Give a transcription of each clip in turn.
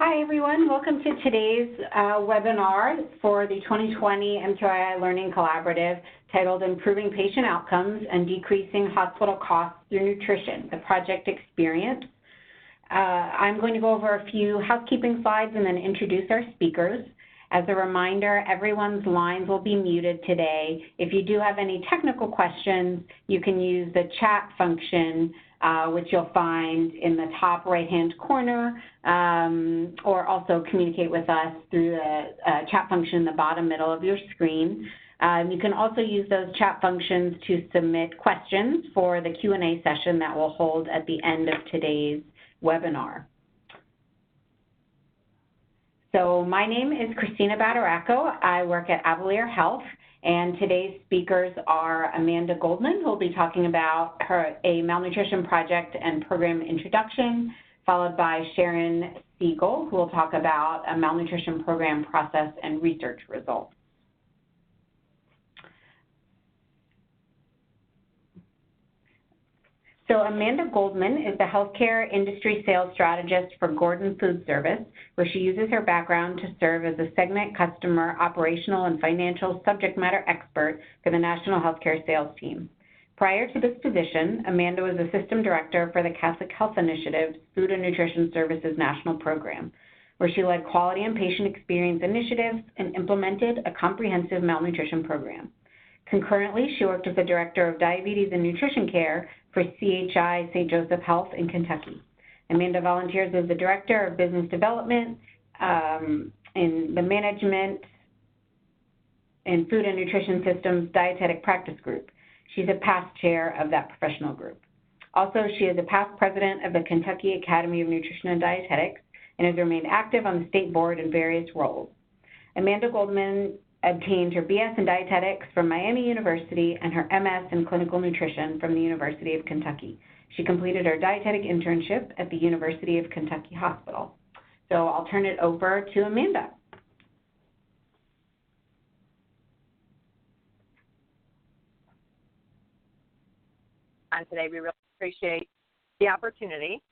Hi, everyone. Welcome to today's webinar for the 2020 MQii Learning Collaborative titled Improving Patient Outcomes and Decreasing Hospital Costs Through Nutrition, the Project Experience. I'm going to go over a few housekeeping slides and then introduce our speakers. As a reminder, everyone's lines will be muted today. If you do have any technical questions, you can use the chat function, which you'll find in the top right-hand corner, or also communicate with us through the chat function in the bottom middle of your screen. You can also use those chat functions to submit questions for the Q&A session that we'll hold at the end of today's webinar. So my name is Christina Badaracco. I work at Avalier Health, and today's speakers are Amanda Goldman, who will be talking about a malnutrition project and program introduction, followed by Sharon Siegel, who will talk about a malnutrition program process and research results. So Amanda Goldman is the healthcare industry sales strategist for Gordon Food Service, where she uses her background to serve as a segment customer, operational, and financial subject matter expert for the National Healthcare Sales Team. Prior to this position, Amanda was the system director for the Catholic Health Initiative's Food and Nutrition Services National Program, where she led quality and patient experience initiatives and implemented a comprehensive malnutrition program. Concurrently, she worked as the Director of Diabetes and Nutrition Care for CHI St. Joseph Health in Kentucky. Amanda volunteers as the Director of Business Development in the Management and Food and Nutrition Systems Dietetic Practice Group. She's a past chair of that professional group. Also, she is a past president of the Kentucky Academy of Nutrition and Dietetics and has remained active on the state board in various roles. Amanda Goldman obtained her BS in Dietetics from Miami University and her MS in Clinical Nutrition from the University of Kentucky. She completed her dietetic internship at the University of Kentucky Hospital. So I'll turn it over to Amanda. Today, we really appreciate the opportunity.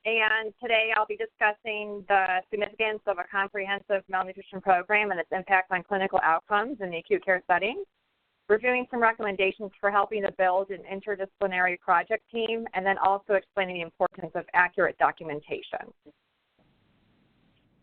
And today I'll be discussing the significance of a comprehensive malnutrition program and its impact on clinical outcomes in the acute care setting, reviewing some recommendations for helping to build an interdisciplinary project team, and then also explaining the importance of accurate documentation.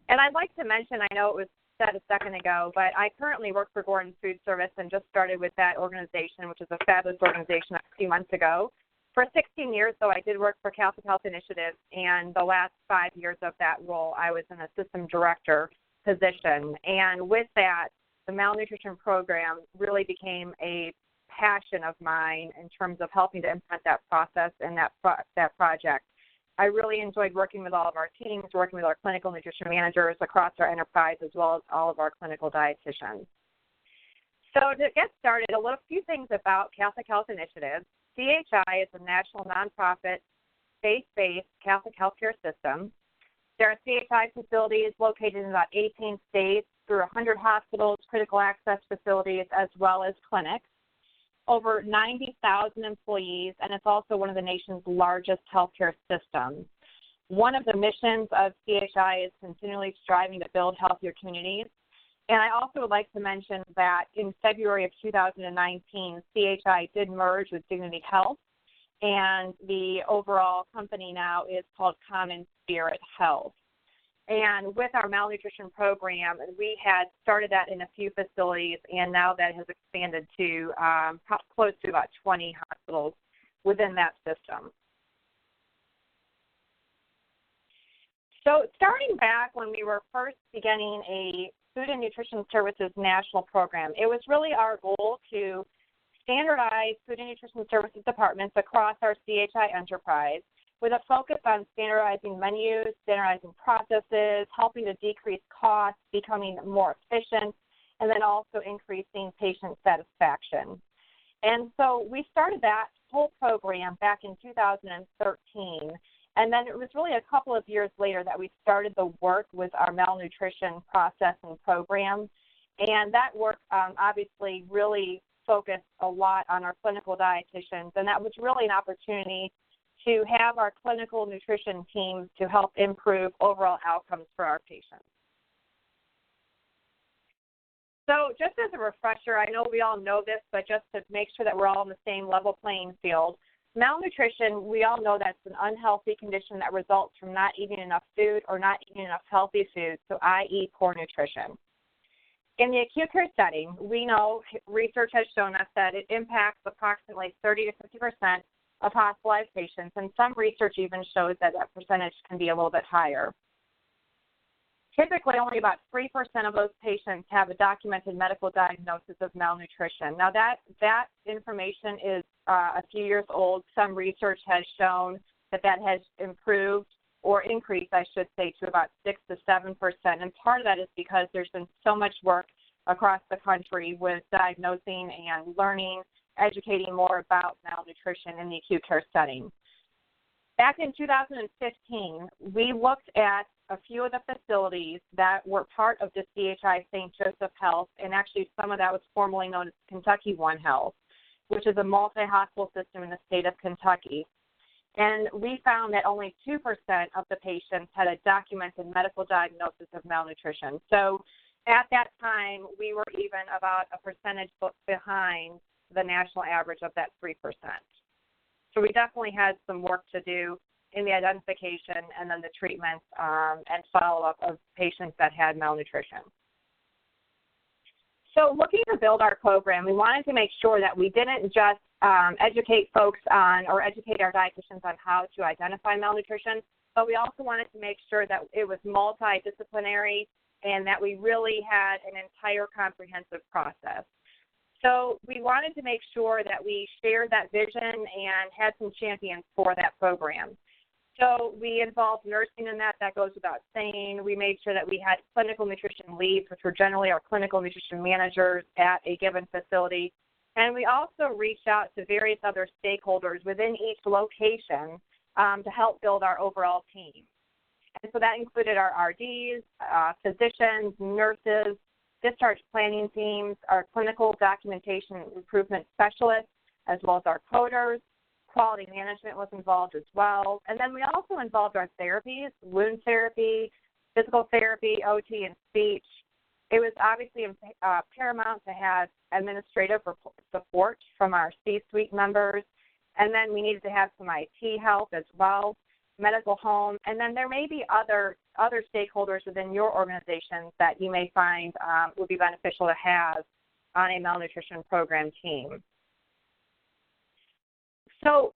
And I'd like to mention, I know it was said a second ago, but I currently work for Gordon Food Service and just started with that organization, which is a fabulous organization a few months ago. For 16 years, though, I did work for Catholic Health Initiative, and the last 5 years of that role, I was in a system director position. And with that, the malnutrition program really became a passion of mine in terms of helping to implement that process and that project. I really enjoyed working with all of our teams, working with our clinical nutrition managers across our enterprise, as well as all of our clinical dietitians. So to get started, few things about Catholic Health Initiative. CHI is a national nonprofit, faith-based Catholic healthcare system. There are CHI facilities located in about 18 states through 100 hospitals, critical access facilities, as well as clinics. Over 90,000 employees, and it's also one of the nation's largest healthcare systems. One of the missions of CHI is continually striving to build healthier communities. And I also would like to mention that in February of 2019, CHI did merge with Dignity Health, and the overall company now is called Common Spirit Health. And with our malnutrition program, we had started that in a few facilities, and now that has expanded to close to about 20 hospitals within that system. So starting back when we were first beginning a Food and Nutrition Services national program, it was really our goal to standardize food and nutrition services departments across our CHI enterprise with a focus on standardizing menus, standardizing processes, helping to decrease costs, becoming more efficient, and then also increasing patient satisfaction. And so we started that whole program back in 2013. And then it was really a couple of years later that we started the work with our malnutrition process and program. And that work obviously really focused a lot on our clinical dietitians. And that was really an opportunity to have our clinical nutrition teams to help improve overall outcomes for our patients. So just as a refresher, I know we all know this, but just to make sure that we're all on the same level playing field, malnutrition, we all know that's an unhealthy condition that results from not eating enough food or not eating enough healthy food, so i.e. poor nutrition. In the acute care setting, we know research has shown us that it impacts approximately 30 to 50% of hospitalized patients, and some research even shows that that percentage can be a little bit higher. Typically, only about 3% of those patients have a documented medical diagnosis of malnutrition. Now, that information is a few years old. Some research has shown that that has improved or increased, I should say, to about 6 to 7%. And part of that is because there's been so much work across the country with diagnosing and learning, educating more about malnutrition in the acute care setting. Back in 2015, we looked at a few of the facilities that were part of the CHI St. Joseph Health, and actually some of that was formerly known as Kentucky One Health, which is a multi-hospital system in the state of Kentucky. And we found that only 2% of the patients had a documented medical diagnosis of malnutrition. So at that time, we were even about a percentage behind the national average of that 3%. So we definitely had some work to do in the identification and then the treatment and follow-up of patients that had malnutrition. So looking to build our program, we wanted to make sure that we didn't just educate folks on or educate our dietitians on how to identify malnutrition, but we also wanted to make sure that it was multidisciplinary and that we really had an entire comprehensive process. So we wanted to make sure that we shared that vision and had some champions for that program. So we involved nursing in that. That goes without saying. We made sure that we had clinical nutrition leads, which were generally our clinical nutrition managers at a given facility. And we also reached out to various other stakeholders within each location to help build our overall team. And so that included our RDs, physicians, nurses, discharge planning teams, our clinical documentation improvement specialists, as well as our coders. Quality management was involved as well. And then we also involved our therapies, wound therapy, physical therapy, OT, and speech. It was obviously paramount to have administrative support from our C-suite members. And then we needed to have some IT help as well, medical home. And then there may be other stakeholders within your organizations that you may find would be beneficial to have on a malnutrition program team. So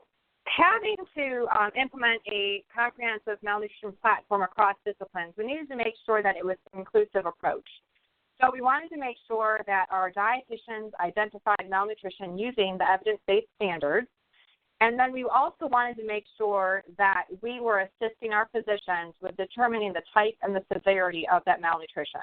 having to implement a comprehensive malnutrition platform across disciplines, we needed to make sure that it was an inclusive approach. So we wanted to make sure that our dietitians identified malnutrition using the evidence-based standards. And then we also wanted to make sure that we were assisting our physicians with determining the type and the severity of that malnutrition.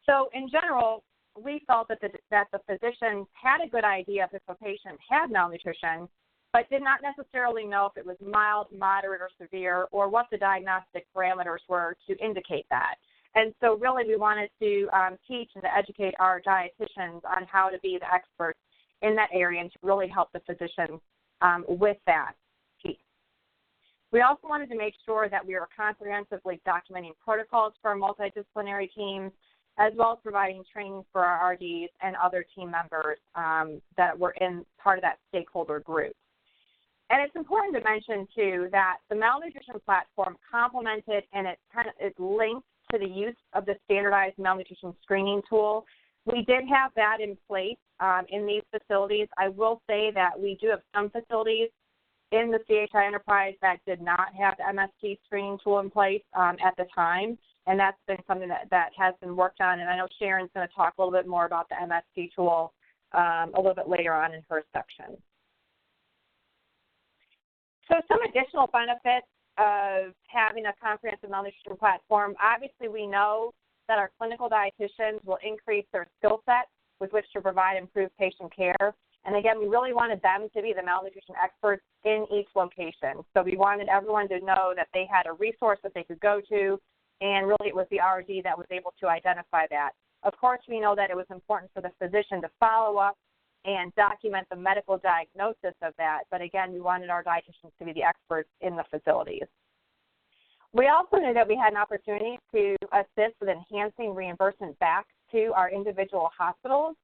So in general, we felt that the physicians had a good idea if a patient had malnutrition, but did not necessarily know if it was mild, moderate, or severe, or what the diagnostic parameters were to indicate that. And so really we wanted to teach and to educate our dietitians on how to be the experts in that area and to really help the physicians with that piece. We also wanted to make sure that we were comprehensively documenting protocols for our multidisciplinary teams, as well as providing training for our RDs and other team members that were in part of that stakeholder group. And it's important to mention, too, that the malnutrition platform complemented and it linked to the use of the standardized malnutrition screening tool. We did have that in place in these facilities. I will say that we do have some facilities in the CHI enterprise that did not have the MST screening tool in place at the time, and that's been something that has been worked on. And I know Sharon's going to talk a little bit more about the MST tool a little bit later on in her section. So some additional benefits of having a comprehensive malnutrition platform, obviously we know that our clinical dietitians will increase their skill set with which to provide improved patient care. And again, we really wanted them to be the malnutrition experts in each location. So we wanted everyone to know that they had a resource that they could go to, and really it was the RD that was able to identify that. Of course, we know that it was important for the physician to follow up and document the medical diagnosis of that. But again, we wanted our dietitians to be the experts in the facilities. We also knew that we had an opportunity to assist with enhancing reimbursement back to our individual hospitals.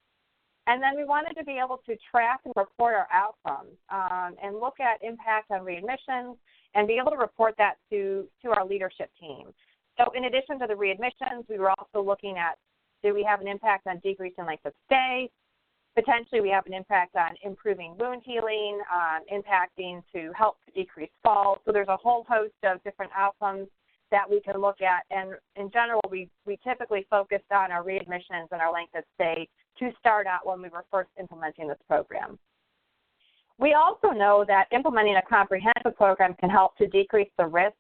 And then we wanted to be able to track and report our outcomes and look at impact on readmissions and be able to report that to our leadership team. So in addition to the readmissions, we were also looking at, do we have an impact on decreasing length of stay? Potentially we have an impact on improving wound healing, impacting to help decrease falls. So there's a whole host of different outcomes that we can look at. And in general, we typically focused on our readmissions and our length of stay to start out when we were first implementing this program. We also know that implementing a comprehensive program can help to decrease the risk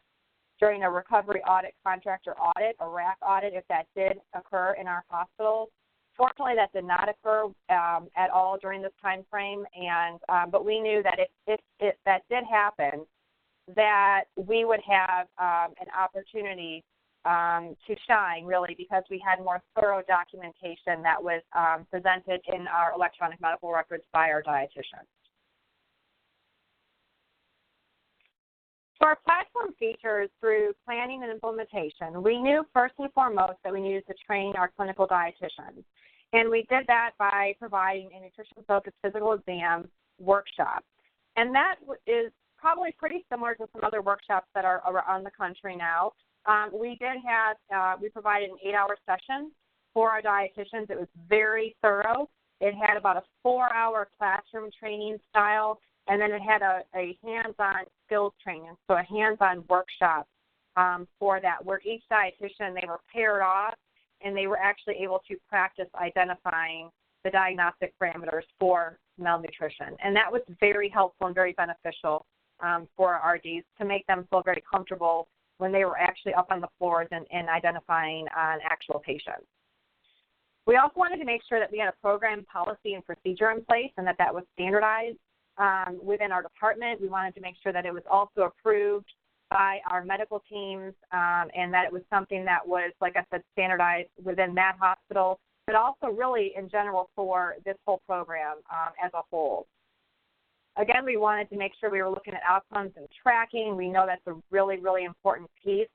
during a recovery audit contractor audit, a RAC audit, if that did occur in our hospitals. Fortunately, that did not occur at all during this time frame, but we knew that if that did happen, that we would have an opportunity to shine, really, because we had more thorough documentation that was presented in our electronic medical records by our dietitians. So our platform features through planning and implementation, we knew first and foremost that we needed to train our clinical dietitians. And we did that by providing a nutrition-focused physical exam workshop. And that is probably pretty similar to some other workshops that are around the country now. We provided an 8-hour session for our dietitians. It was very thorough. It had about a 4-hour classroom training style, and then it had a hands-on skills training, so a hands-on workshop for that, where each dietitian, they were paired off, and they were actually able to practice identifying the diagnostic parameters for malnutrition. And that was very helpful and very beneficial for our RDs to make them feel very comfortable when they were actually up on the floors and identifying on actual patients. We also wanted to make sure that we had a program, policy, and procedure in place and that was standardized within our department. We wanted to make sure that it was also approved by our medical teams and that it was something that was, like I said, standardized within that hospital, but also really in general for this whole program as a whole. Again, we wanted to make sure we were looking at outcomes and tracking. We know that's a really, really important piece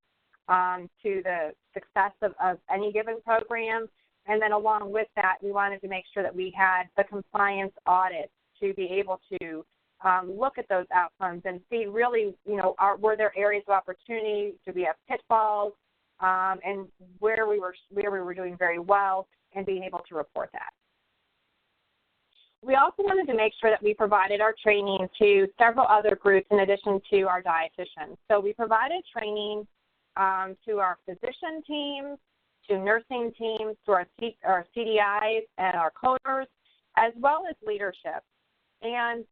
to the success of any given program. And then along with that, we wanted to make sure that we had the compliance audit to be able to look at those outcomes and see really, were there areas of opportunity? Do we have pitfalls? And where we were doing very well and being able to report that. We also wanted to make sure that we provided our training to several other groups in addition to our dietitians. So we provided training to our physician teams, to nursing teams, to our CDIs and our coders, as well as leadership. And,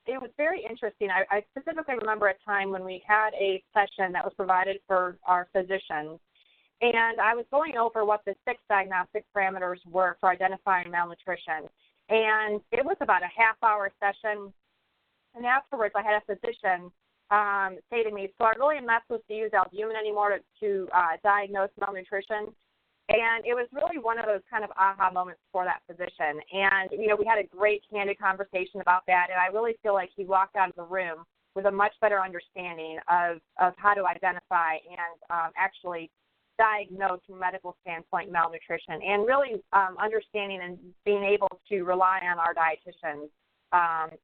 it was very interesting. I specifically remember a time when we had a session that was provided for our physicians, and I was going over what the 6 diagnostic parameters were for identifying malnutrition. And it was about a half-hour session, and afterwards I had a physician say to me, so I really am not supposed to use albumin anymore to diagnose malnutrition. And it was really one of those kind of aha moments for that physician. And, we had a great, candid conversation about that, and I really feel like he walked out of the room with a much better understanding of how to identify and actually diagnose from a medical standpoint malnutrition, and really understanding and being able to rely on our dietitians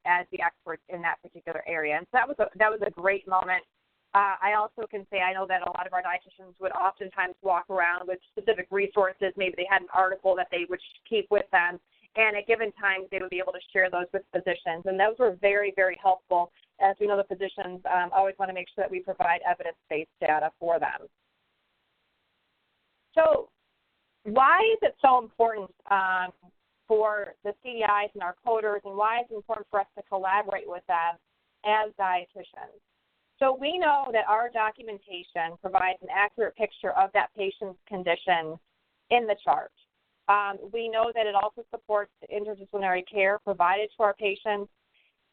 as the experts in that particular area. And so that was a great moment. I also can say I know that a lot of our dietitians would oftentimes walk around with specific resources. Maybe they had an article that they would keep with them, and at given times they would be able to share those with physicians. And those were very, very helpful. As we know, the physicians always want to make sure that we provide evidence-based data for them. So why is it so important for the CDIs and our coders, and why is it important for us to collaborate with them as dietitians? So we know that our documentation provides an accurate picture of that patient's condition in the chart. We know that it also supports the interdisciplinary care provided to our patients,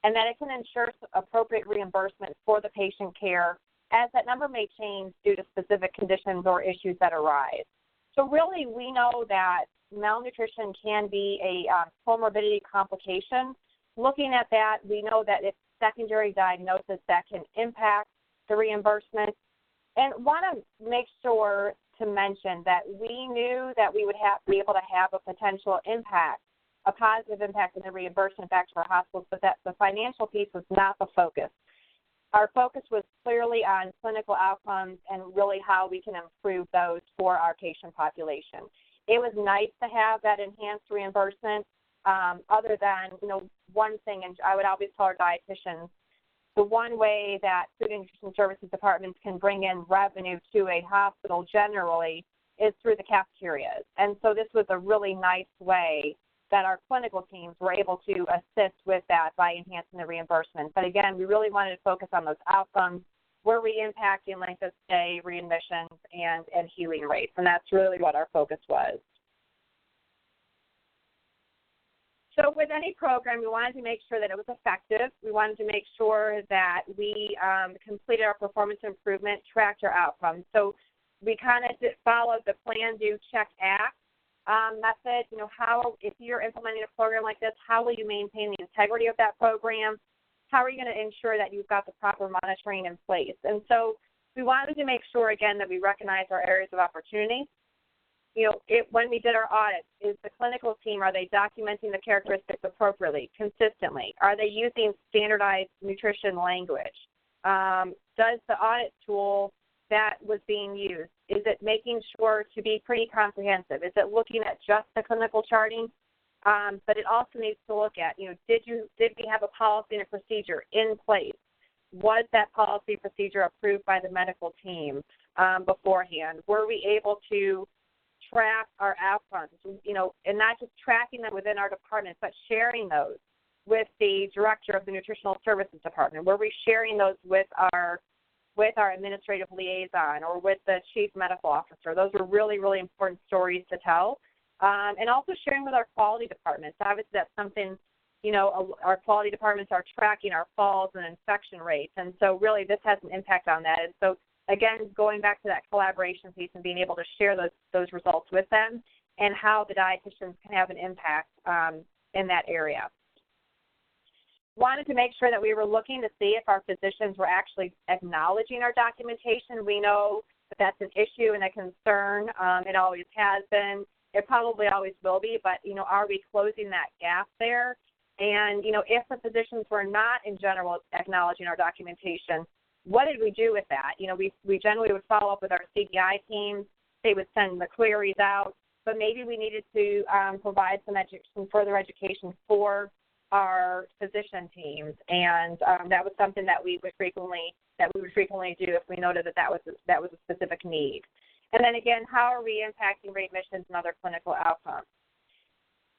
and that it can ensure appropriate reimbursement for the patient care, as that number may change due to specific conditions or issues that arise. So really, we know that malnutrition can be a comorbidity complication. Looking at that, we know that it's secondary diagnosis that can impact the reimbursement. And want to make sure to mention that we knew that we would be able to have a potential impact, a positive impact in the reimbursement back to our hospitals, but that the financial piece was not the focus. Our focus was clearly on clinical outcomes and really how we can improve those for our patient population. It was nice to have that enhanced reimbursement, other than, one thing, and I would always tell our dietitians, the one way that food and nutrition services departments can bring in revenue to a hospital generally is through the cafeterias. And so this was a really nice way that our clinical teams were able to assist with that by enhancing the reimbursement. But again, we really wanted to focus on those outcomes. Were we impacting length of stay, readmissions, and healing rates? And that's really what our focus was. So with any program, we wanted to make sure that it was effective. We wanted to make sure that we completed our performance improvement, tracked our outcomes. So we kind of followed the plan, do, check, act method. If you're implementing a program like this, how will you maintain the integrity of that program? How are you going to ensure that you've got the proper monitoring in place? And so we wanted to make sure, again, that we recognize our areas of opportunity. When we did our audit, is the clinical team, are they documenting the characteristics appropriately, consistently? Are they using standardized nutrition language? Does the audit tool that was being used, is it making sure to be pretty comprehensive? Is it looking at just the clinical charting? But it also needs to look at, did we have a policy and a procedure in place? Was that policy procedure approved by the medical team beforehand? Were we able to track our outcomes, and not just tracking them within our department, but sharing those with the director of the nutritional services department? Were we sharing those with our administrative liaison or with the chief medical officer? Those were really, really important stories to tell. And also sharing with our quality departments. Obviously, that's something, our quality departments are tracking our falls and infection rates. And so really this has an impact on that. And so again, going back to that collaboration piece and being able to share those results with them and how the dietitians can have an impact in that area. Wanted to make sure that we were looking to see if our physicians were actually acknowledging our documentation. We know that that's an issue and a concern. It always has been. It probably always will be, but, are we closing that gap there? And, if the physicians were not in general acknowledging our documentation, what did we do with that? We generally would follow up with our CDI teams. They would send the queries out, but maybe we needed to provide some further education for our physician teams, and that was something that we would frequently do if we noted that was a specific need. And then again, how are we impacting readmissions and other clinical outcomes?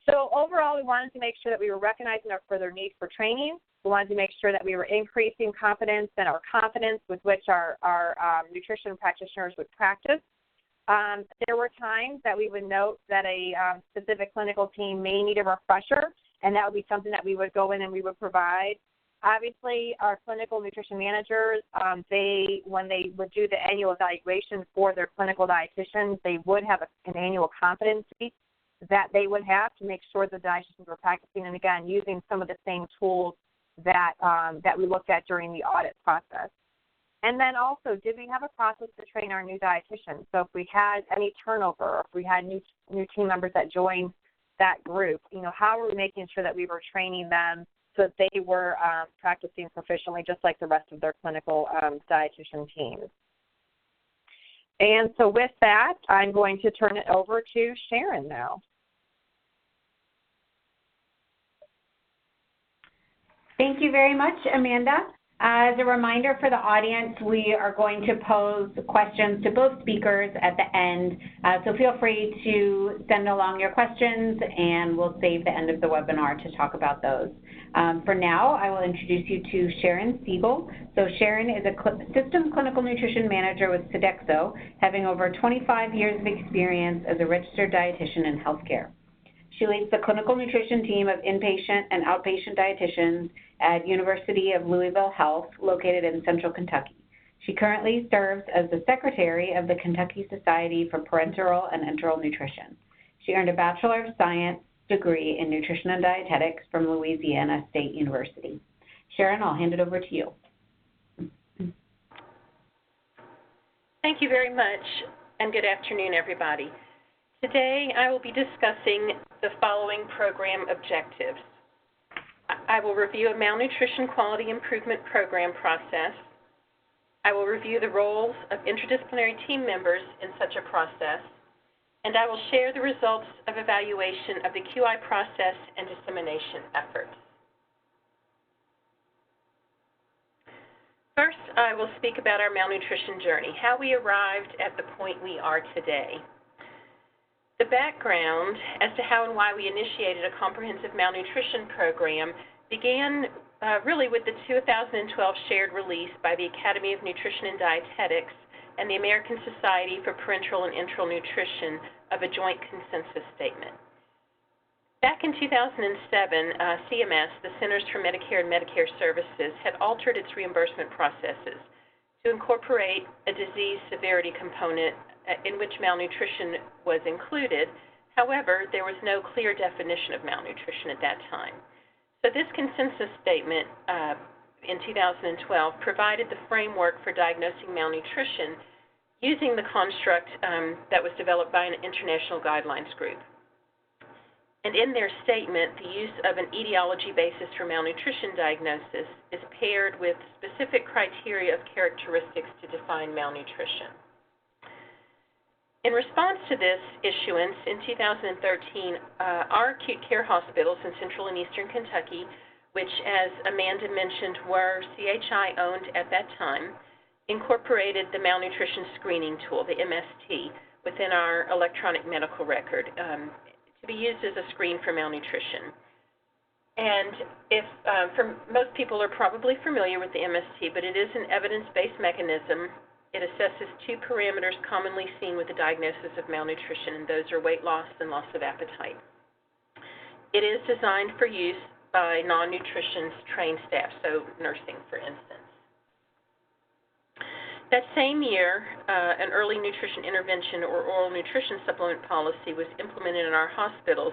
So overall, we wanted to make sure that we were recognizing our further need for training. We wanted to make sure that we were increasing confidence and our confidence with which our nutrition practitioners would practice. There were times that we would note that a specific clinical team may need a refresher, and that would be something that we would go in and we would provide. Obviously, our clinical nutrition managers, when they would do the annual evaluation for their clinical dietitians, they would have an annual competency that they would have to make sure the dietitians were practicing, and again, using some of the same tools that we looked at during the audit process. And then also, did we have a process to train our new dietitians? So if we had any turnover, or if we had new team members that joined that group, how are we making sure that we were training them so that they were practicing proficiently just like the rest of their clinical dietitian teams? And so with that, I'm going to turn it over to Sharon now. Thank you very much, Amanda. As a reminder for the audience, we are going to pose questions to both speakers at the end, so feel free to send along your questions, and we'll save the end of the webinar to talk about those. For now, I will introduce you to Sharon Siegel. So Sharon is a System Clinical Nutrition Manager with Sodexo, having over 25 years of experience as a registered dietitian in healthcare. She leads the clinical nutrition team of inpatient and outpatient dietitians at University of Louisville Health, located in Central Kentucky. She currently serves as the secretary of the Kentucky Society for Parenteral and Enteral Nutrition. She earned a Bachelor of Science degree in Nutrition and Dietetics from Louisiana State University. Sharon, I'll hand it over to you. Thank you very much, and good afternoon, everybody. Today, I will be discussing the following program objectives. I will review a malnutrition quality improvement program process. I will review the roles of interdisciplinary team members in such a process, and I will share the results of evaluation of the MQii process and dissemination efforts. First, I will speak about our malnutrition journey, how we arrived at the point we are today. The background as to how and why we initiated a comprehensive malnutrition program began really with the 2012 shared release by the Academy of Nutrition and Dietetics and the American Society for Parenteral and Enteral Nutrition of a joint consensus statement. Back in 2007, CMS, the Centers for Medicare and Medicare Services, had altered its reimbursement processes to incorporate a disease severity component in which malnutrition was included. However, there was no clear definition of malnutrition at that time. So this consensus statement in 2012 provided the framework for diagnosing malnutrition using the construct that was developed by an international guidelines group. And in their statement, the use of an etiology basis for malnutrition diagnosis is paired with specific criteria of characteristics to define malnutrition. In response to this issuance, in 2013, our acute care hospitals in Central and Eastern Kentucky, which, as Amanda mentioned, were CHI owned at that time, incorporated the malnutrition screening tool, the MST, within our electronic medical record to be used as a screen for malnutrition. And for most people are probably familiar with the MST, but it is an evidence-based mechanism. It assesses two parameters commonly seen with the diagnosis of malnutrition, and those are weight loss and loss of appetite. It is designed for use by non-nutrition trained staff, so nursing, for instance. That same year, an early nutrition intervention or oral nutrition supplement policy was implemented in our hospitals,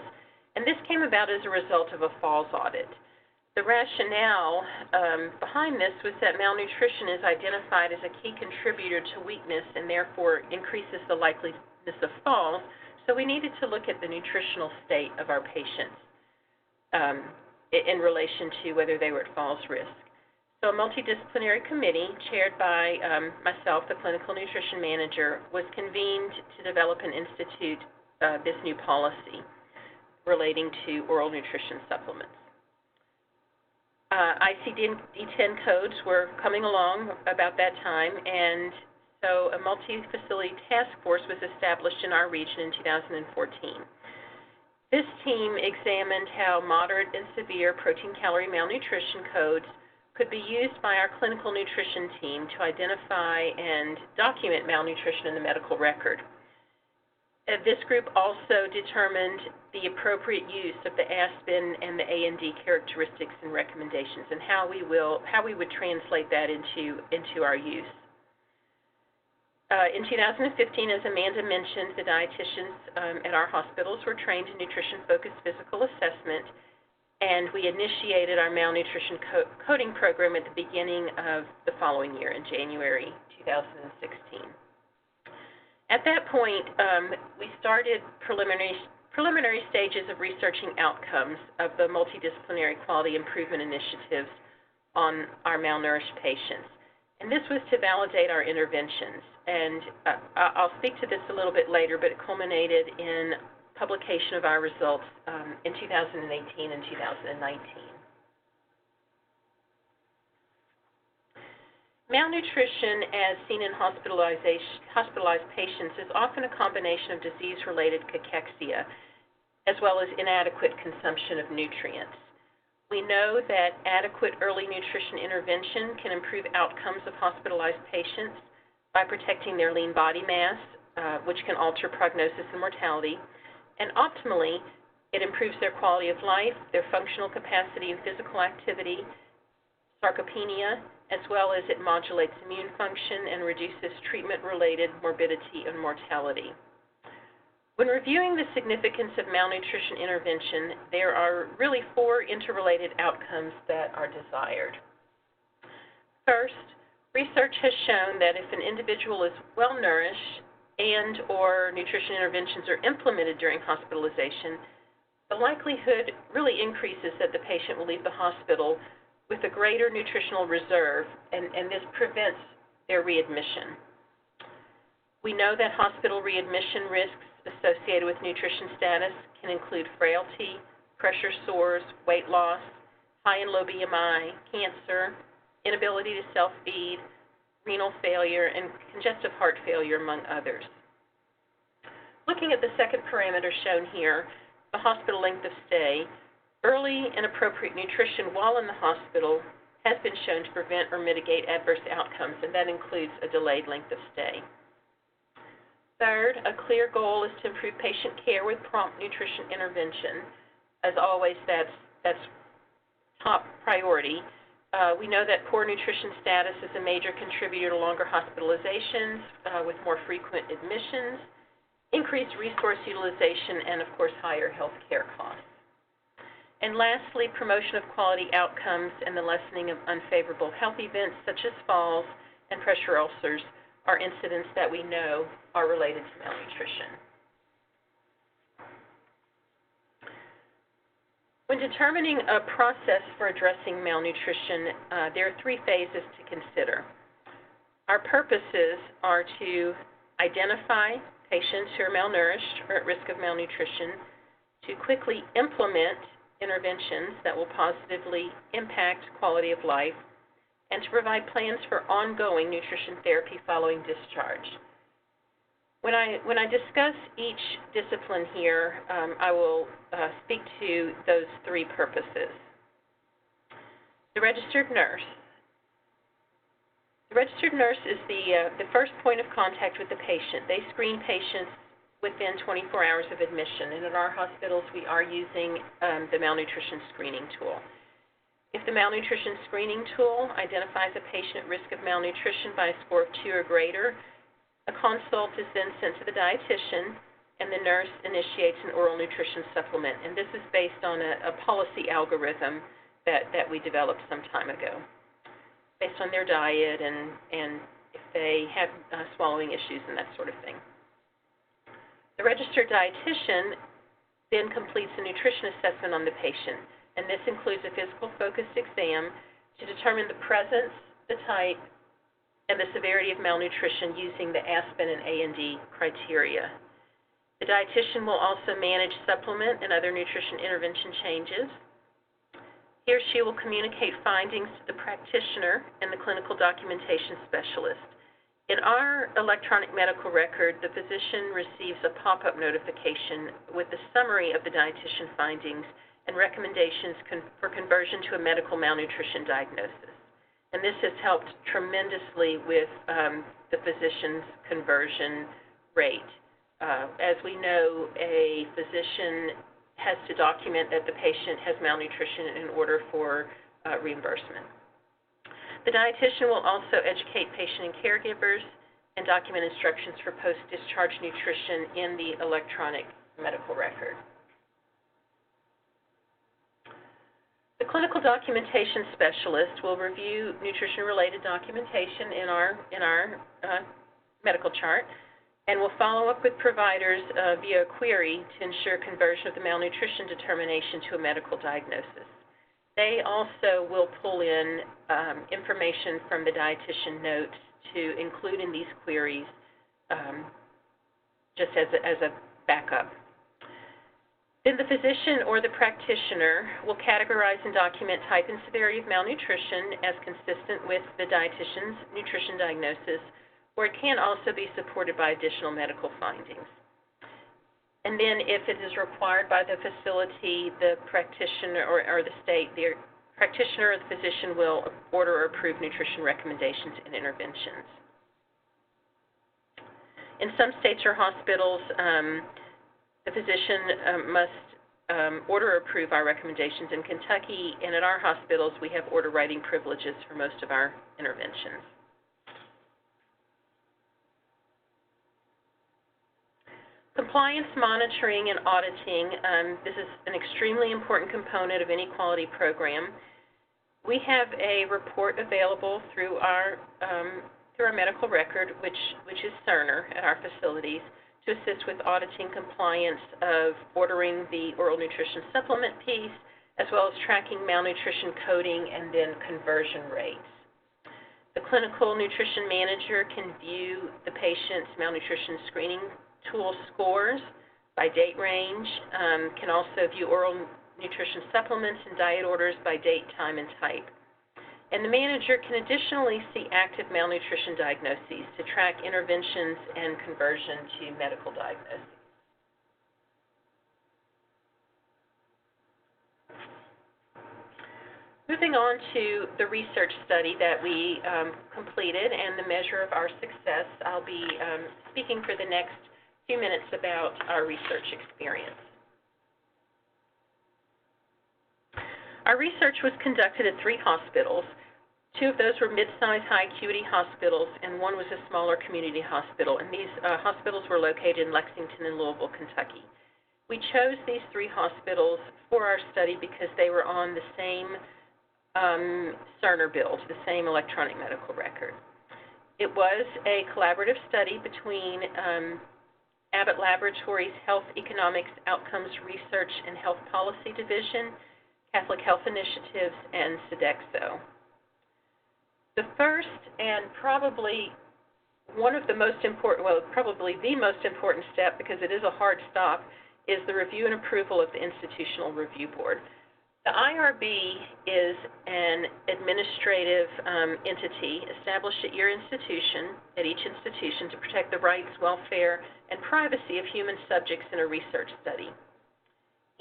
and this came about as a result of a falls audit. The rationale behind this was that malnutrition is identified as a key contributor to weakness and therefore increases the likeliness of falls, so we needed to look at the nutritional state of our patients in relation to whether they were at falls risk. So a multidisciplinary committee chaired by myself, the clinical nutrition manager, was convened to develop and institute this new policy relating to oral nutrition supplements. ICD-10 codes were coming along about that time, and so a multi-facility task force was established in our region in 2014. This team examined how moderate and severe protein-calorie malnutrition codes could be used by our clinical nutrition team to identify and document malnutrition in the medical record. This group also determined the appropriate use of the ASPEN and the A&D characteristics and recommendations, and how we would translate that into our use. In 2015, as Amanda mentioned, the dietitians at our hospitals were trained in nutrition-focused physical assessment, and we initiated our malnutrition coding program at the beginning of the following year, in January 2016. At that point, we started preliminary stages of researching outcomes of the multidisciplinary quality improvement initiatives on our malnourished patients. And this was to validate our interventions. And I'll speak to this a little bit later, but it culminated in publication of our results in 2018 and 2019. Malnutrition, as seen in hospitalized patients, is often a combination of disease-related cachexia as well as inadequate consumption of nutrients. We know that adequate early nutrition intervention can improve outcomes of hospitalized patients by protecting their lean body mass, which can alter prognosis and mortality, and optimally, it improves their quality of life, their functional capacity and physical activity, sarcopenia, as well as it modulates immune function and reduces treatment-related morbidity and mortality. When reviewing the significance of malnutrition intervention, there are really 4 interrelated outcomes that are desired. First, research has shown that if an individual is well-nourished and or nutrition interventions are implemented during hospitalization, the likelihood really increases that the patient will leave the hospital with a greater nutritional reserve, and this prevents their readmission. We know that hospital readmission risks associated with nutrition status can include frailty, pressure sores, weight loss, high and low BMI, cancer, inability to self-feed, renal failure, and congestive heart failure, among others. Looking at the second parameter shown here, the hospital length of stay, early and appropriate nutrition while in the hospital has been shown to prevent or mitigate adverse outcomes, and that includes a delayed length of stay. Third, a clear goal is to improve patient care with prompt nutrition intervention. As always, that's top priority. We know that poor nutrition status is a major contributor to longer hospitalizations with more frequent admissions, increased resource utilization, and, of course, higher health care costs. And lastly, promotion of quality outcomes and the lessening of unfavorable health events such as falls and pressure ulcers are incidents that we know are related to malnutrition. When determining a process for addressing malnutrition, there are 3 phases to consider. Our purposes are to identify patients who are malnourished or at risk of malnutrition, to quickly implement interventions that will positively impact quality of life, and to provide plans for ongoing nutrition therapy following discharge. When I discuss each discipline here, I will speak to those 3 purposes. The registered nurse. The registered nurse is the first point of contact with the patient. They screen patients within 24 hours of admission, and in our hospitals we are using the malnutrition screening tool. If the malnutrition screening tool identifies a patient at risk of malnutrition by a score of 2 or greater, a consult is then sent to the dietitian, and the nurse initiates an oral nutrition supplement. And this is based on a policy algorithm that we developed some time ago, based on their diet and if they have swallowing issues and that sort of thing. The registered dietitian then completes a nutrition assessment on the patient, and this includes a physical focused exam to determine the presence, the type, and the severity of malnutrition using the Aspen and A&D criteria. The dietitian will also manage supplement and other nutrition intervention changes. He or she will communicate findings to the practitioner and the clinical documentation specialist. In our electronic medical record, the physician receives a pop-up notification with a summary of the dietitian findings and recommendations for conversion to a medical malnutrition diagnosis. And this has helped tremendously with the physician's conversion rate. As we know, a physician has to document that the patient has malnutrition in order for reimbursement. The dietitian will also educate patient and caregivers and document instructions for post-discharge nutrition in the electronic medical record. The clinical documentation specialist will review nutrition-related documentation in our medical chart and will follow up with providers via a query to ensure conversion of the malnutrition determination to a medical diagnosis. They also will pull in information from the dietitian notes to include in these queries just as a backup. Then the physician or the practitioner will categorize and document type and severity of malnutrition as consistent with the dietitian's nutrition diagnosis, or it can also be supported by additional medical findings. And then if it is required by the facility, the practitioner or the state, the practitioner or the physician will order or approve nutrition recommendations and interventions. In some states or hospitals, the physician must order or approve our recommendations. In Kentucky and at our hospitals, we have order writing privileges for most of our interventions. Compliance monitoring and auditing, this is an extremely important component of any quality program. We have a report available through our medical record, which is Cerner at our facilities, to assist with auditing compliance of ordering the oral nutrition supplement piece, as well as tracking malnutrition coding and then conversion rates. The clinical nutrition manager can view the patient's malnutrition screening tool scores by date range, can also view oral nutrition supplements and diet orders by date, time, and type. And the manager can additionally see active malnutrition diagnoses to track interventions and conversion to medical diagnoses. Moving on to the research study that we completed and the measure of our success, I'll be speaking for the next few minutes about our research experience. Our research was conducted at 3 hospitals. 2 of those were mid-sized high acuity hospitals, and 1 was a smaller community hospital. And these hospitals were located in Lexington and Louisville, Kentucky. We chose these 3 hospitals for our study because they were on the same Cerner build, the same electronic medical record. It was a collaborative study between Abbott Laboratories Health Economics Outcomes Research and Health Policy Division, Catholic Health Initiatives, and Sodexo. The first and probably one of the most important, well, probably the most important step, because it is a hard stop, is the review and approval of the Institutional Review Board. The IRB is an administrative entity established at your institution, at each institution, to protect the rights, welfare, and privacy of human subjects in a research study.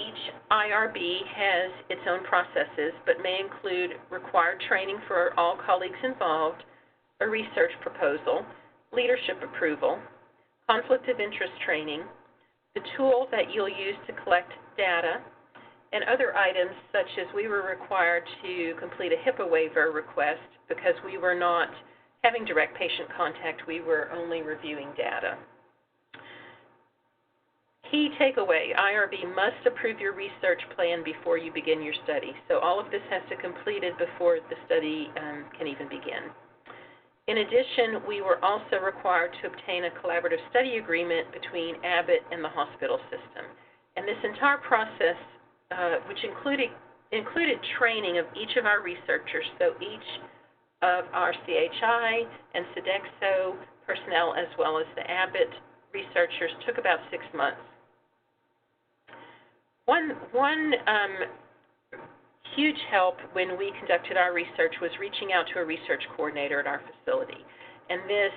Each IRB has its own processes, but may include required training for all colleagues involved, a research proposal, leadership approval, conflict of interest training, the tool that you'll use to collect data, and other items such as we were required to complete a HIPAA waiver request because we were not having direct patient contact, we were only reviewing data. Key takeaway, IRB must approve your research plan before you begin your study. So all of this has to be completed before the study can even begin. In addition, we were also required to obtain a collaborative study agreement between Abbott and the hospital system. And this entire process, which included training of each of our researchers, so each of our CHI and Sodexo personnel, as well as the Abbott researchers, took about 6 months. One huge help when we conducted our research was reaching out to a research coordinator at our facility, and this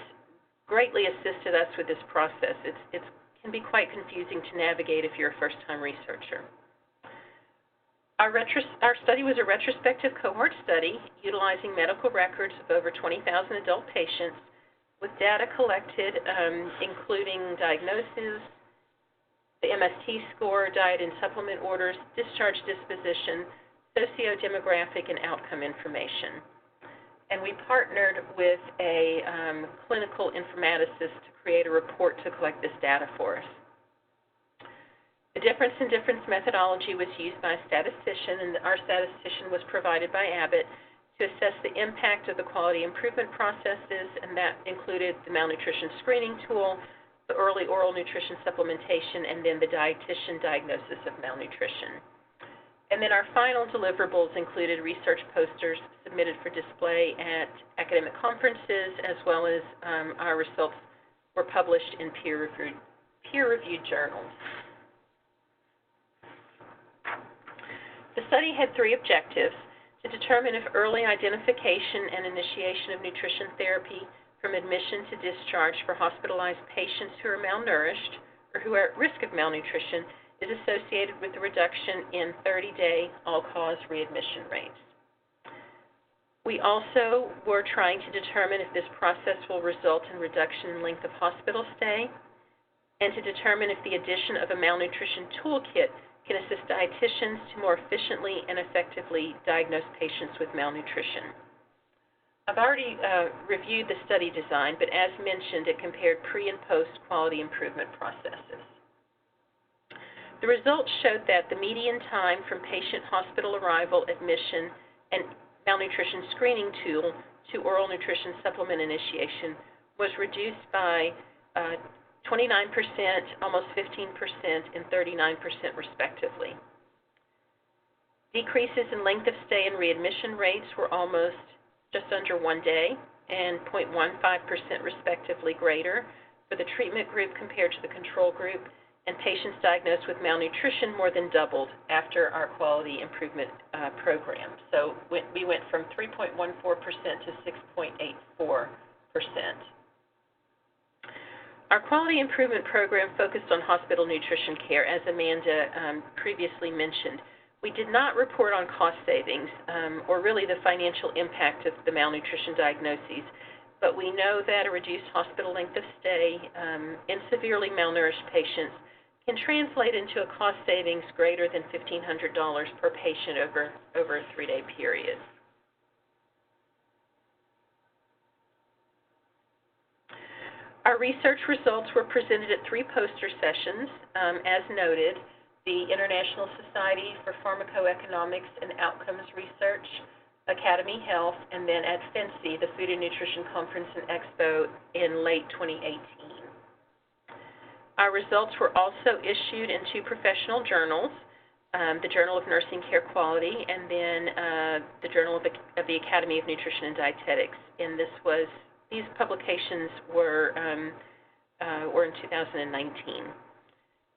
greatly assisted us with this process. It can be quite confusing to navigate if you're a first-time researcher. Our study was a retrospective cohort study utilizing medical records of over 20,000 adult patients with data collected including diagnoses, the MST score, diet and supplement orders, discharge disposition, socio-demographic, and outcome information. And we partnered with a clinical informaticist to create a report to collect this data for us. The difference in difference methodology was used by a statistician, and our statistician was provided by Abbott to assess the impact of the quality improvement processes, and that included the malnutrition screening tool, the early oral nutrition supplementation, and then the dietitian diagnosis of malnutrition. And then our final deliverables included research posters submitted for display at academic conferences, as well as our results were published in peer-reviewed journals. The study had 3 objectives: to determine if early identification and initiation of nutrition therapy from admission to discharge for hospitalized patients who are malnourished or who are at risk of malnutrition is associated with the reduction in 30-day all-cause readmission rates. We also were trying to determine if this process will result in reduction in length of hospital stay, and to determine if the addition of a malnutrition toolkit can assist dietitians to more efficiently and effectively diagnose patients with malnutrition. I've already reviewed the study design, but as mentioned, it compared pre- and post-quality improvement processes. The results showed that the median time from patient hospital arrival, admission, and malnutrition screening tool to oral nutrition supplement initiation was reduced by 29%, almost 15%, and 39% respectively. Decreases in length of stay and readmission rates were almost just under 1 day and 0.15% respectively greater for the treatment group compared to the control group, and patients diagnosed with malnutrition more than doubled after our quality improvement program. So we went from 3.14% to 6.84%. Our quality improvement program focused on hospital nutrition care, as Amanda previously mentioned. We did not report on cost savings or really the financial impact of the malnutrition diagnoses, but we know that a reduced hospital length of stay in severely malnourished patients can translate into a cost savings greater than $1,500 per patient over a 3-day period. Our research results were presented at 3 poster sessions, as noted, the International Society for Pharmacoeconomics and Outcomes Research, Academy Health, and then at FNCE, the Food and Nutrition Conference and Expo in late 2018. Our results were also issued in 2 professional journals, the Journal of Nursing Care Quality and then the Journal of the Academy of Nutrition and Dietetics. And these publications were in 2019.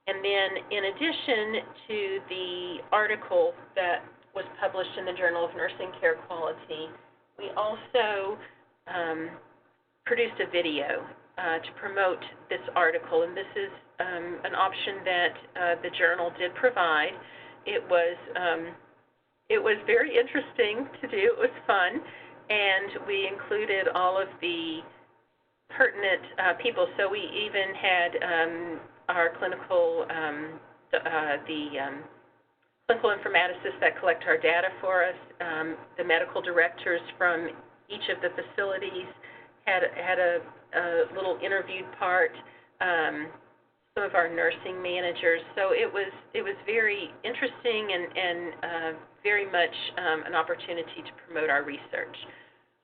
And then in addition to the article that was published in the Journal of Nursing Care Quality, we also produced a video to promote this article, and this is an option that the journal did provide. It was very interesting to do. It was fun, and we included all of the pertinent people. So we even had our clinical clinical informaticists that collect our data for us, the medical directors from each of the facilities had a little interviewed part, some of our nursing managers. So it was very interesting and very much an opportunity to promote our research.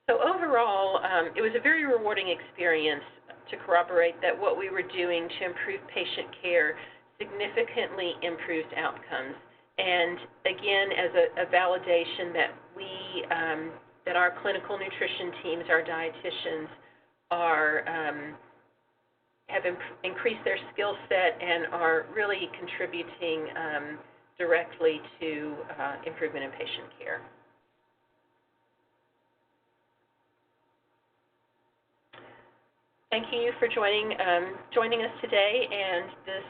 So overall, it was a very rewarding experience to corroborate that what we were doing to improve patient care significantly improved outcomes. And again, as a validation that that our clinical nutrition teams, our dietitians, have increased their skill set and are really contributing directly to improvement in patient care. Thank you for joining us today, and this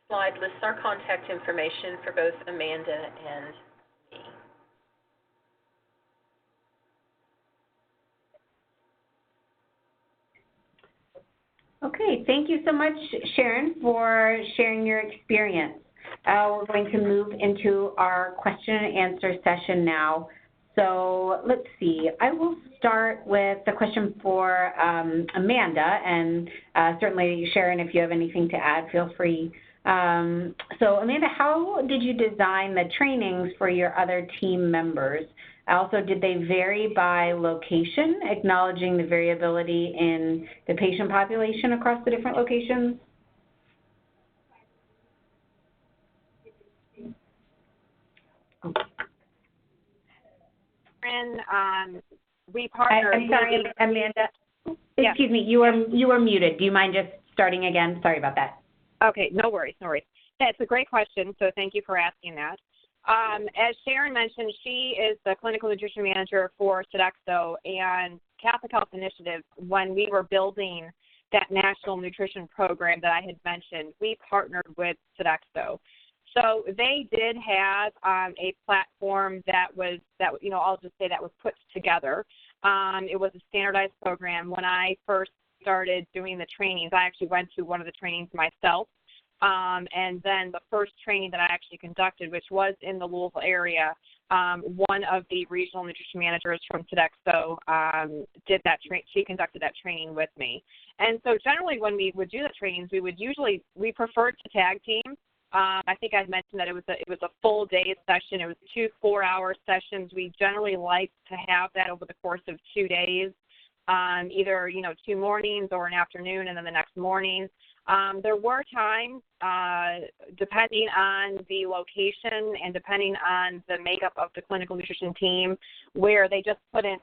slide lists our contact information for both Amanda and me. Okay, thank you so much, Sharon, for sharing your experience. We're going to move into our question and answer session now. So let's see, I will start with the question for Amanda, and certainly, Sharon, if you have anything to add, feel free. So Amanda, how did you design the trainings for your other team members? Also, did they vary by location, acknowledging the variability in the patient population across the different locations? We partnered. I'm sorry, Amanda. Yeah. Excuse me, you were muted. Do you mind just starting again? Sorry about that. Okay, no worries. That's a great question, so thank you for asking that. As Sharon mentioned, she is the clinical nutrition manager for Sodexo, and Catholic Health Initiative, when we were building that national nutrition program that I had mentioned, we partnered with Sodexo. So they did have a platform that was I'll just say that was put together. It was a standardized program. When I first started doing the trainings, I actually went to one of the trainings myself. And then the first training that I actually conducted, which was in the Louisville area, one of the regional nutrition managers from Sodexo did that. She conducted that training with me. And so generally when we would do the trainings, we preferred to tag team. I think I mentioned that it was a full day session. It was 2 4-hour sessions. We generally like to have that over the course of 2 days, either 2 mornings or an afternoon and then the next morning. There were times, depending on the location and depending on the makeup of the clinical nutrition team, where they just couldn't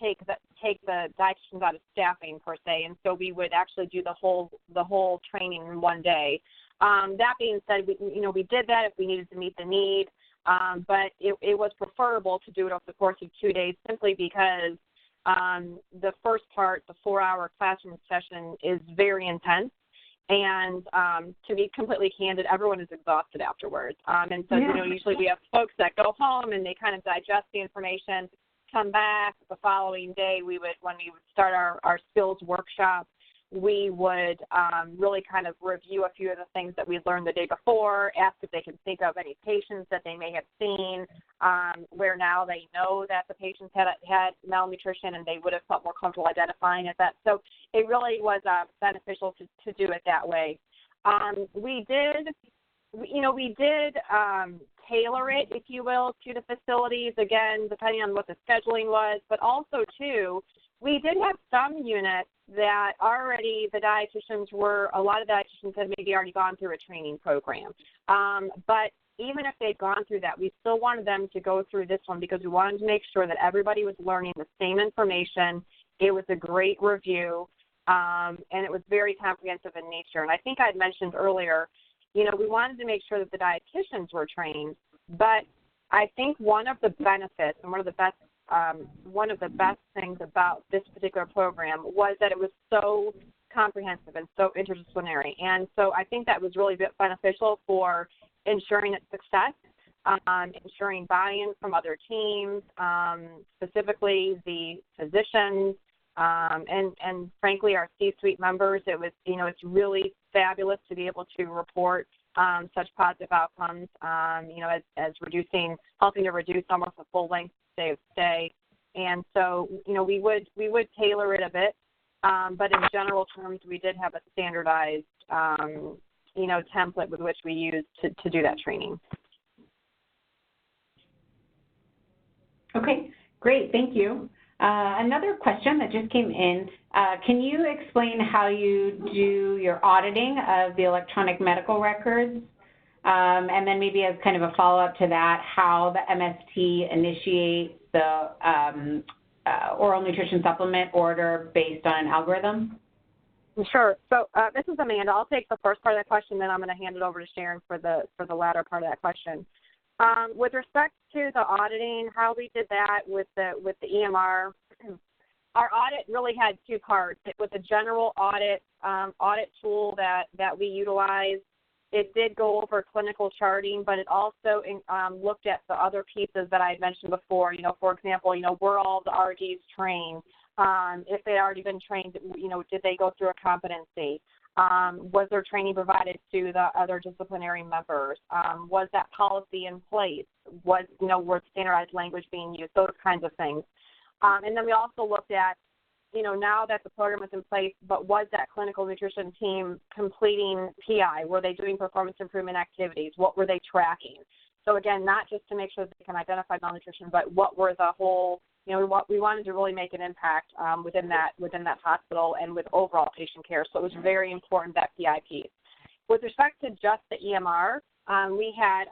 take the dietitians out of staffing per se, and so we would actually do the whole training in one day. That being said, we did that if we needed to meet the need, but it was preferable to do it over the course of 2 days simply because the first part, the 4-hour classroom session, is very intense. And to be completely candid, everyone is exhausted afterwards. And so, usually we have folks that go home and they kind of digest the information, come back the following day. When we would start our skills workshop, we would really kind of review a few of the things that we learned the day before, ask if they can think of any patients that they may have seen, where now they know that the patients had malnutrition and they would have felt more comfortable identifying it. So it really was beneficial to do it that way. We did tailor it, if you will, to the facilities, again, depending on what the scheduling was, but also, too, we did have some units that already a lot of dietitians had maybe already gone through a training program. But even if they'd gone through that, we still wanted them to go through this one because we wanted to make sure that everybody was learning the same information. It was a great review, and it was very comprehensive in nature. And I think I'd mentioned earlier, we wanted to make sure that the dietitians were trained, but I think one of the benefits and one of the best things about this particular program was that it was so comprehensive and so interdisciplinary. And so I think that was really beneficial for ensuring its success, ensuring buy-in from other teams, specifically the physicians, and frankly our C-suite members. It was, it's really fabulous to be able to report such positive outcomes, as helping to reduce almost a full length day of stay. And so, we would tailor it a bit, but in general terms, we did have a standardized, template with which we used to do that training. Okay, great, thank you. Another question that just came in, can you explain how you do your auditing of the electronic medical records? And then maybe as kind of a follow-up to that, how the MST initiates the oral nutrition supplement order based on an algorithm? Sure. So this is Amanda. I'll take the first part of that question, then I'm going to hand it over to Sharon for the latter part of that question. With respect to the auditing, how we did that with the EMR, our audit really had 2 parts. It was a general audit tool that we utilized. It did go over clinical charting, but it also looked at the other pieces that I had mentioned before. For example, were all the RDs trained? If they had already been trained, did they go through a competency? Was there training provided to the other disciplinary members? Was that policy in place? Was standardized language being used? Those kinds of things. And then we also looked at, now that the program is in place, but was that clinical nutrition team completing PI? Were they doing performance improvement activities? What were they tracking? So again, not just to make sure that they can identify malnutrition, but what were the whole, we wanted to really make an impact within that hospital and with overall patient care. So it was very important, that PI piece. With respect to just the EMR, we had,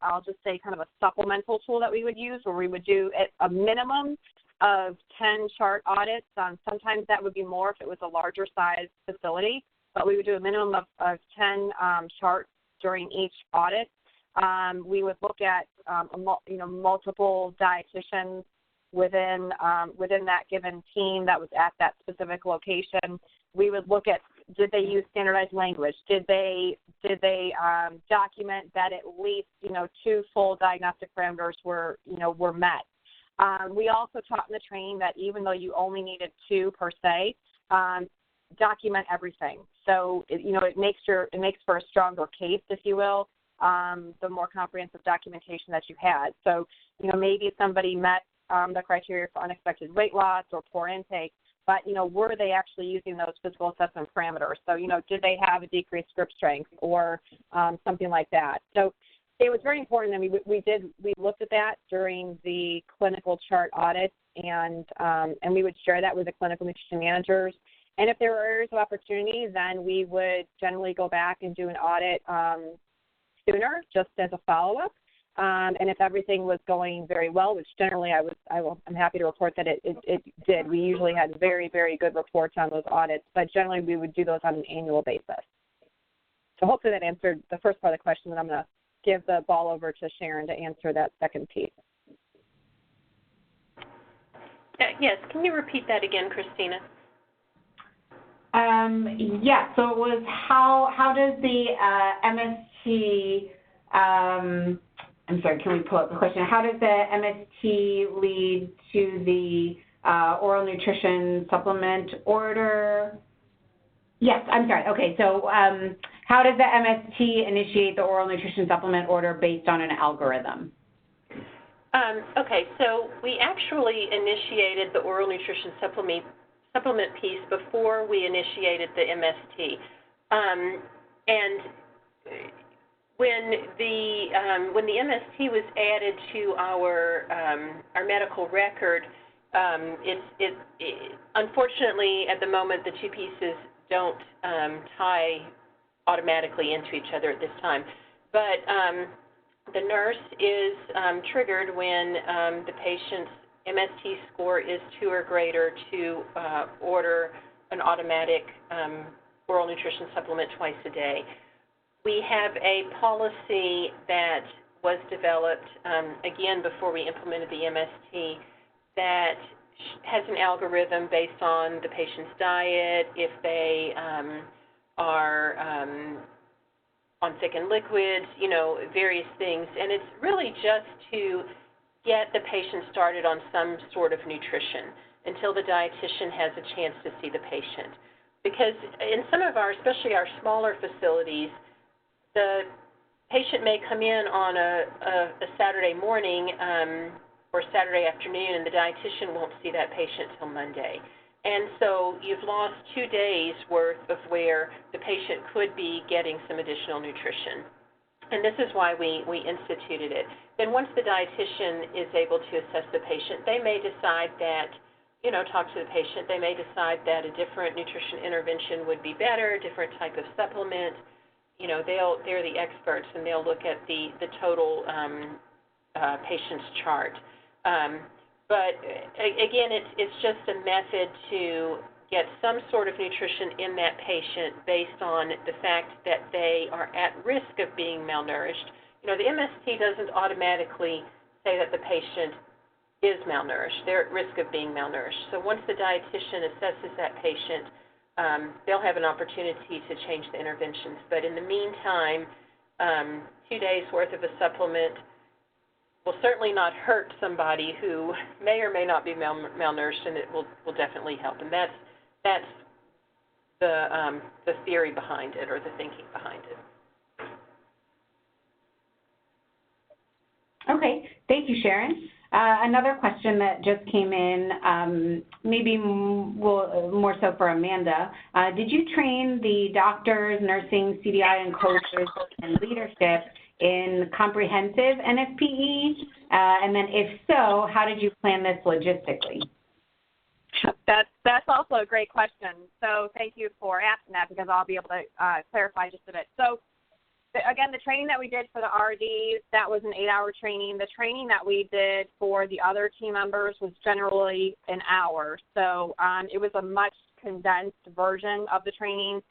I'll just say, kind of a supplemental tool that we would use where we would do a minimum of 10 chart audits. Sometimes that would be more if it was a larger size facility, but we would do a minimum of 10 charts during each audit. We would look at multiple dietitians within that given team that was at that specific location. We would look at, did they use standardized language? Did they document that at least 2 full diagnostic parameters were met? We also taught in the training that even though you only needed 2 per se, document everything. So it makes for a stronger case, if you will, the more comprehensive documentation that you had. So maybe somebody met the criteria for unexpected weight loss or poor intake, but, were they actually using those physical assessment parameters? So, did they have a decreased grip strength or something like that? So it was very important, and we looked at that during the clinical chart audit, and we would share that with the clinical nutrition managers. And if there were areas of opportunity, then we would generally go back and do an audit sooner, just as a follow-up. And if everything was going very well, which generally I'm happy to report that it did. We usually had very, very good reports on those audits, but generally we would do those on an annual basis. So hopefully that answered the first part of the question, and I'm going to give the ball over to Sharon to answer that second piece. Yes, can you repeat that again, Christina? Yeah, so it was how does the MST, I'm sorry, can we pull up the question? How does the MST lead to the oral nutrition supplement order? Yes, I'm sorry. Okay, so how does the MST initiate the oral nutrition supplement order based on an algorithm? Okay, so we actually initiated the oral nutrition supplement piece before we initiated the MST. And when the MST was added to our medical record, it unfortunately at the moment the two pieces don't tie automatically into each other at this time. But the nurse is triggered when the patient's MST score is 2 or greater to order an automatic oral nutrition supplement twice a day. We have a policy that was developed, again, before we implemented the MST, that has an algorithm based on the patient's diet, if they are on thickened liquids, various things. And it's really just to get the patient started on some sort of nutrition until the dietitian has a chance to see the patient. Because in some of our, especially our smaller facilities, the patient may come in on a Saturday morning or Saturday afternoon, and the dietitian won't see that patient till Monday. And so you've lost 2 days worth of where the patient could be getting some additional nutrition. And this is why we instituted it. Then once the dietitian is able to assess the patient, they may decide that, talk to the patient, they may decide that a different nutrition intervention would be better, a different type of supplement. They're the experts, and they'll look at the total patient's chart. But again, it's just a method to get some sort of nutrition in that patient based on the fact that they are at risk of being malnourished. The MST doesn't automatically say that the patient is malnourished. They're at risk of being malnourished. So once the dietitian assesses that patient, they'll have an opportunity to change the interventions. But in the meantime, 2 days worth of a supplement will certainly not hurt somebody who may or may not be malnourished, and it will definitely help. And that's the theory behind it, or the thinking behind it. Okay, thank you, Sharon. Another question that just came in, maybe more so for Amanda. Did you train the doctors, nursing, CDI, and coaches and leadership in comprehensive NFPE? And then if so, how did you plan this logistically? That's also a great question. So thank you for asking that, because I'll be able to clarify just a bit. So again, the training that we did for the RDs, that was an 8-hour training. The training that we did for the other team members was generally an hour. So it was a much condensed version of the training.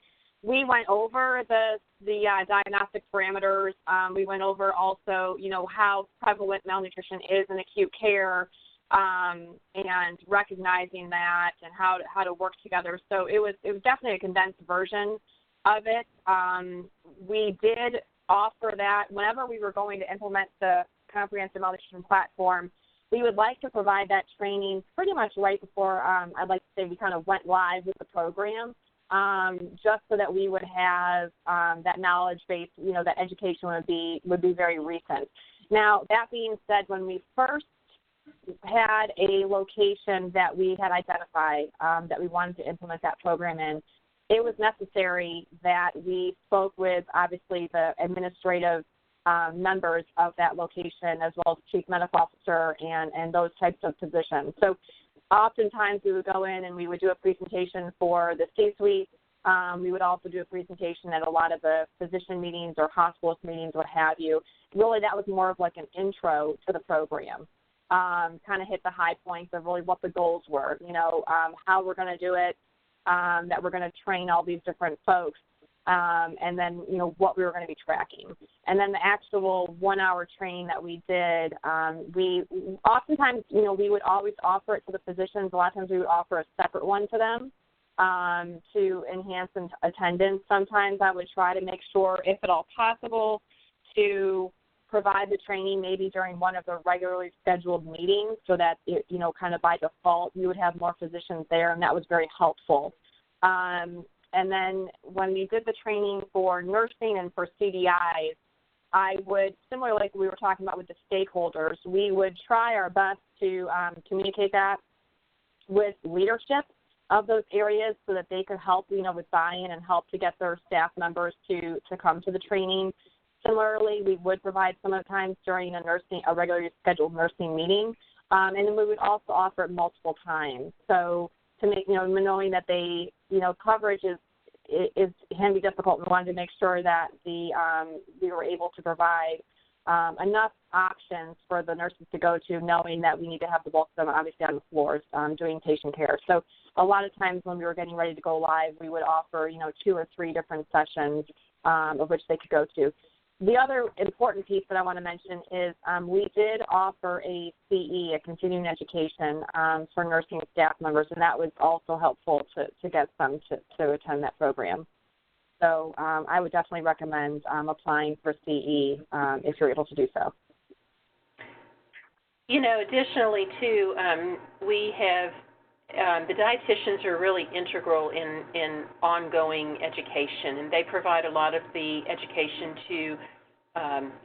We went over the diagnostic parameters. We went over also, how prevalent malnutrition is in acute care, and recognizing that and how to work together. So it was definitely a condensed version of it. We did offer that whenever we were going to implement the comprehensive malnutrition platform. We would like to provide that training pretty much right before, I'd like to say, we kind of went live with the program, just so that we would have that knowledge base, that education would be very recent. Now, that being said, when we first had a location that we had identified that we wanted to implement that program in, it was necessary that we spoke with, obviously, the administrative members of that location, as well as chief medical officer and those types of positions. So oftentimes we would go in and we would do a presentation for the C-suite. We would also do a presentation at a lot of the physician meetings or hospitalist meetings, what have you. Really, that was more of like an intro to the program. Kind of hit the high points of really what the goals were, how we're going to do it, that we're going to train all these different folks, and then, what we were going to be tracking. And then the actual 1-hour training that we did, we oftentimes, we would always offer it to the physicians. A lot of times we would offer a separate one to them to enhance attendance. Sometimes I would try to make sure, if at all possible, to provide the training maybe during one of the regularly scheduled meetings so that, kind of by default, you would have more physicians there, and that was very helpful. And then when we did the training for nursing and for CDIs, I would, similar like we were talking about with the stakeholders, we would try our best to communicate that with leadership of those areas so that they could help, with buy-in and help to get their staff members to come to the training. Similarly, we would provide some of the times during a regularly scheduled nursing meeting, and then we would also offer it multiple times. So to make, knowing that they, coverage can be difficult, we wanted to make sure that we were able to provide enough options for the nurses to go to, knowing that we need to have the bulk of them obviously on the floors doing patient care. So a lot of times when we were getting ready to go live, we would offer, 2 or 3 different sessions of which they could go to. The other important piece that I want to mention is we did offer a CE, a continuing education, for nursing staff members, and that was also helpful to get them to attend that program. So I would definitely recommend applying for CE if you're able to do so. Additionally, too, we have the dietitians are really integral in ongoing education, and they provide a lot of the education to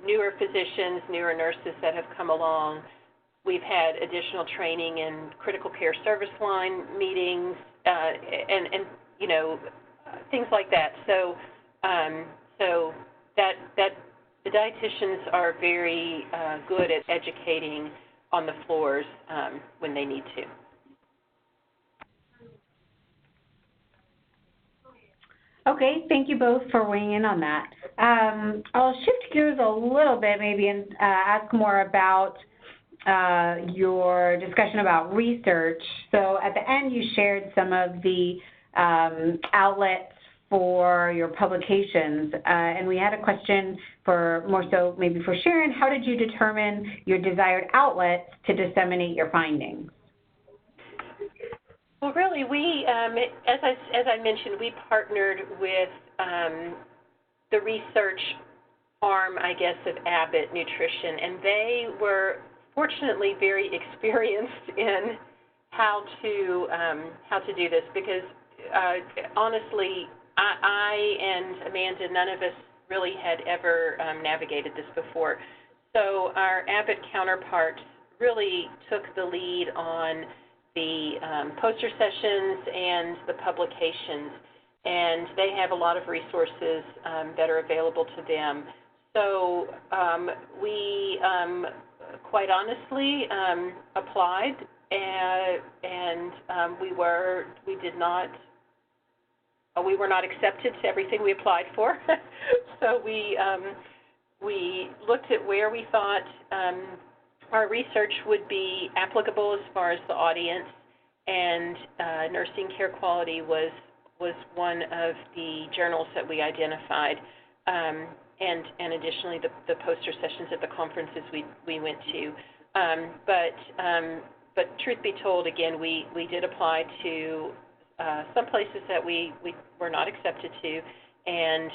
newer physicians, newer nurses that have come along. We've had additional training in critical care service line meetings and things like that. So that the dietitians are very good at educating on the floors when they need to. Okay, thank you both for weighing in on that. I'll shift gears a little bit maybe and ask more about your discussion about research. So at the end you shared some of the outlets for your publications, and we had a question for more so maybe for Sharon. How did you determine your desired outlets to disseminate your findings? Well, really, we, as I mentioned, we partnered with the research arm, I guess, of Abbott Nutrition, and they were fortunately very experienced in how to do this because, honestly, I and Amanda, none of us really had ever navigated this before. So our Abbott counterparts really took the lead on the poster sessions and the publications, and they have a lot of resources that are available to them. So we quite honestly applied, and we were not accepted to everything we applied for. So we looked at where we thought our research would be applicable as far as the audience, and nursing care quality was one of the journals that we identified, and additionally the poster sessions at the conferences we went to. But truth be told, again, we did apply to some places that we were not accepted to, and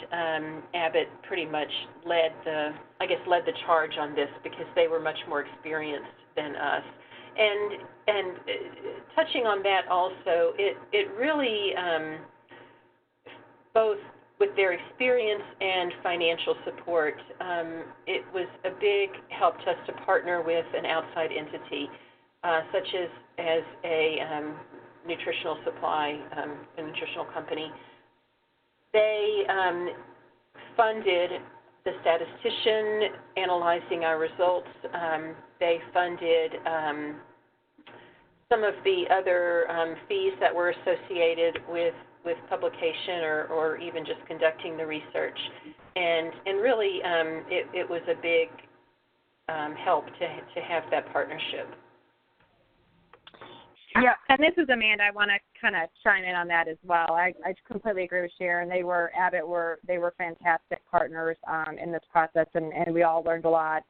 Abbott pretty much led the charge on this because they were much more experienced than us. And touching on that also, it really both with their experience and financial support, it was a big help to us to partner with an outside entity. such as a nutritional supply, a nutritional company. They funded the statistician analyzing our results. They funded some of the other fees that were associated with publication or even just conducting the research. And really, it was a big help to have that partnership. Yeah, and this is Amanda. I want to kind of chime in on that as well. I completely agree with Sharon. Abbott were fantastic partners in this process, and we all learned a lot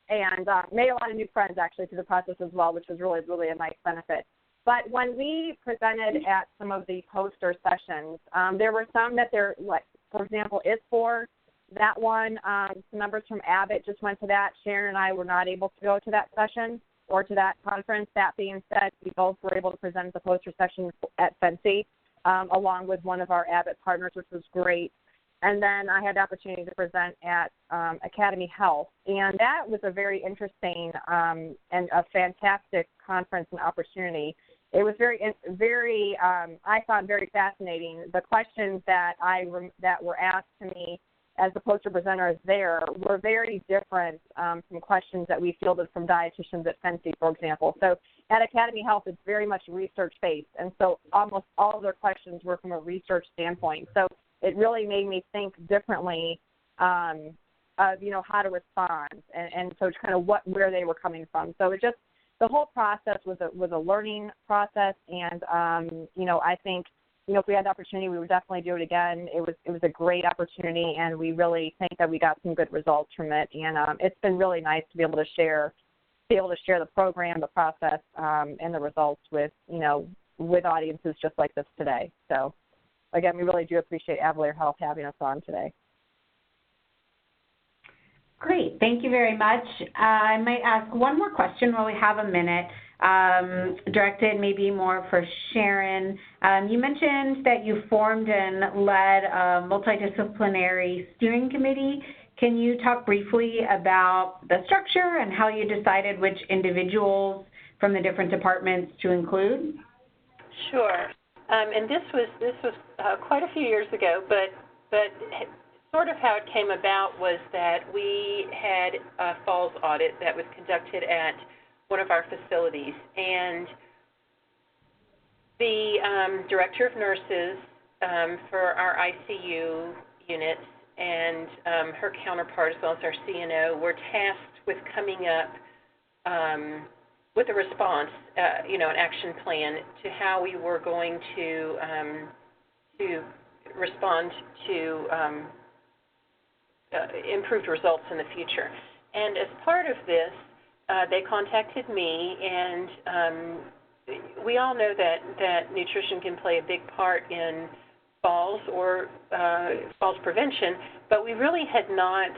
and made a lot of new friends actually through the process as well, which was really, really a nice benefit. But when we presented at some of the poster sessions, there were some that like, for example, ISFOR, that one, some members from Abbott just went to that. Sharon and I were not able to go to that session or to that conference. That being said, we both were able to present at the poster session at FNC, along with one of our Abbott partners, which was great. And then I had the opportunity to present at Academy Health, and that was a very interesting and a fantastic conference and opportunity. It was very I found very fascinating. The questions that were asked to me as the poster presenters there were very different from questions that we fielded from dietitians at FNC, for example. So at Academy Health, it's very much research-based, and so almost all of their questions were from a research standpoint. So it really made me think differently of, how to respond, and so it's kind of where they were coming from. So it just, the whole process was a learning process, and, I think, if we had the opportunity, we would definitely do it again. It was a great opportunity, and we really think that we got some good results from it. And it's been really nice to be able to share the program, the process, and the results with audiences just like this today. So, again, we really do appreciate Avalere Health having us on today. Great. Thank you very much. I might ask one more question while we have a minute, directed maybe more for Sharon. You mentioned that you formed and led a multidisciplinary steering committee. Can you talk briefly about the structure and how you decided which individuals from the different departments to include? Sure. And this was quite a few years ago, but sort of how it came about was that we had a falls audit that was conducted at one of our facilities, and the director of nurses for our ICU units and her counterpart, as well as our CNO, were tasked with coming up with a response, an action plan to how we were going to respond to improved results in the future. And as part of this, they contacted me, and we all know that nutrition can play a big part in falls or falls prevention, but we really had not,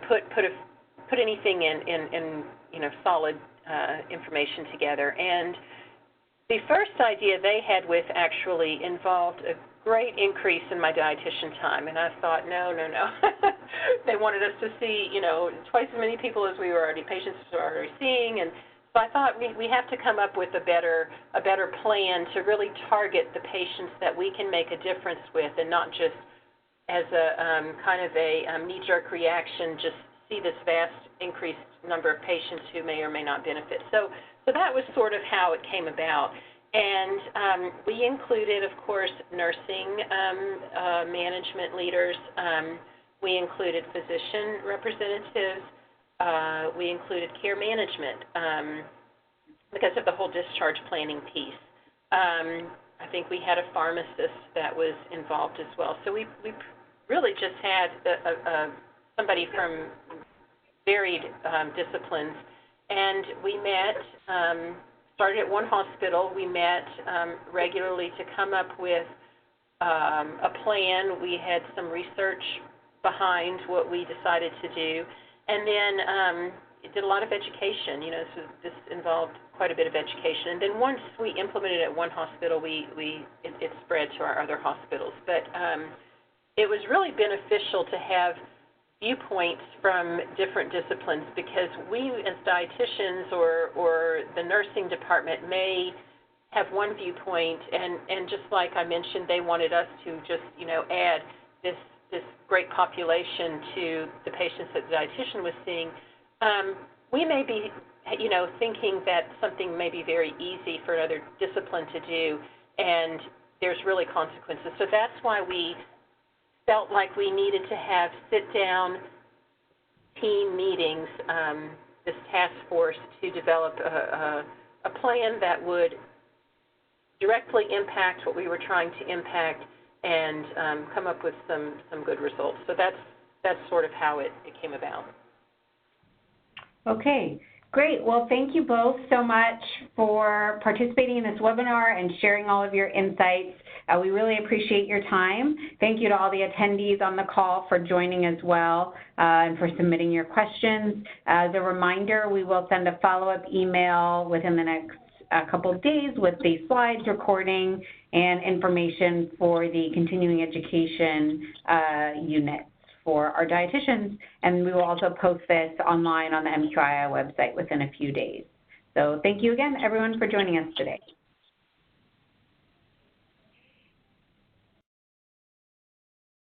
put anything in solid information together. And the first idea they had with actually involved a great increase in my dietitian time, and I thought, no. They wanted us to see, twice as many people as patients were already seeing, and so I thought we have to come up with a better plan to really target the patients that we can make a difference with, and not just as a kind of a knee-jerk reaction, just see this vast increased number of patients who may or may not benefit. So that was sort of how it came about. And we included, of course, nursing management leaders. We included physician representatives. We included care management because of the whole discharge planning piece. I think we had a pharmacist that was involved as well. So we really just had somebody from varied disciplines. And we met, started at one hospital. We met regularly to come up with a plan. We had some research behind what we decided to do. And then did a lot of education. So this involved quite a bit of education. And then once we implemented it at one hospital, it spread to our other hospitals. But it was really beneficial to have viewpoints from different disciplines, because we as dietitians or the nursing department may have one viewpoint, and just like I mentioned, they wanted us to just, add this great population to the patients that the dietitian was seeing. We may be, thinking that something may be very easy for another discipline to do, and there's really consequences. So that's why we felt like we needed to have sit-down team meetings, this task force, to develop a plan that would directly impact what we were trying to impact and come up with some good results. So that's sort of how it came about. Okay, great. Well, thank you both so much for participating in this webinar and sharing all of your insights. We really appreciate your time. Thank you to all the attendees on the call for joining as well and for submitting your questions. As a reminder, we will send a follow-up email within the next couple of days with the slides, recording, and information for the continuing education unit for our dietitians, and we will also post this online on the MQii website within a few days. So thank you again, everyone, for joining us today.